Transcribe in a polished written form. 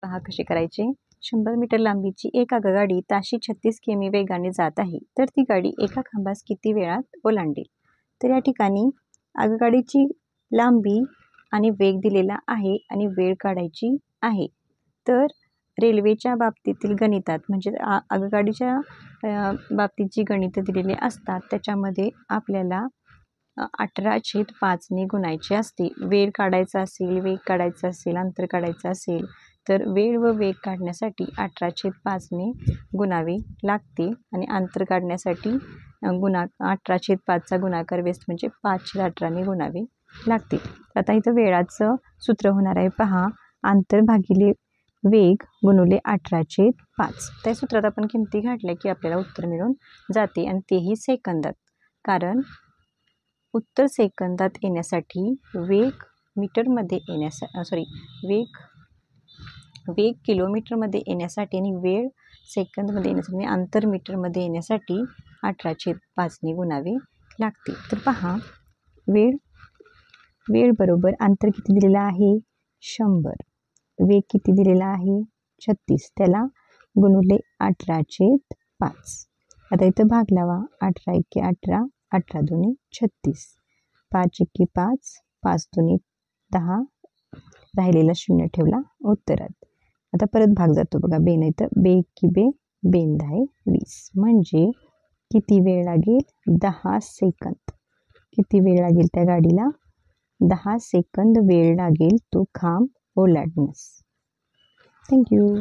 पहा कसे करायचे. 100 मीटर लांबीची एक आगगाडी ताशी 36 किमी वेगाने जात आहे. तर ती गाडी एका खांबास किती वेळात ओलांडेल? तर या ठिकाणी आगगाडीची लांबी आणि वेग दिलेला आहे आणि वेळ काढायची आहे. तर रेल्वेच्या बाबतीतील गणितात म्हणजे आगगाडीच्या बाबतीत जी गणितं दिलेली असतात त्याच्यामध्ये आपल्याला 18/5 गुणायचे असते. वेळ काढायचा असेल, वेग काढायचा असेल, अंतर काढायचं असेल तर वेळ व वेग काढण्यासाठी 18/5 गुणावे लागते आणि अंतर काढण्यासाठी 18/5चा गुणाकार व्यस्त म्हणजे 5/18 गुणावे लागते. आता इथं वेळाचं सूत्र होणार आहे पहा, अंतर भागिले वेग गुणुले 18/5. त्या सूत्रात आपण किमती घातल्या की आपल्याला उत्तर मिळून जाते आणि तेही सेकंदात. कारण उत्तर सेकंदात येण्यासाठी वेग मीटरमध्ये वेग किलोमीटरमध्ये येण्यासाठी आणि वेळ सेकंदमध्ये येण्यासाठी आणि अंतर मीटरमध्ये येण्यासाठी 18/5 गुणावे लागते. तर पहा, वेळ बरोबर अंतर किती दिलेलं आहे 100, वेग किती दिलेला आहे 36, त्याला गुणुले 18/5. आता इथं भाग लावा. 18 × 18, 18 × 2 = 36, 5 × 5, 5 × 2 = 10, राहिलेला 0 ठेवला उत्तरात. आता परत भाग जातो बघा. बेन इथं बे की बे, बेन 10 20, म्हणजे किती वेळ लागेल 10 सेकंद. किती वेळ लागेल त्या गाडीला 10 सेकंद वेळ लागेल तो खांब ओलांडण्यास. थँक्यू.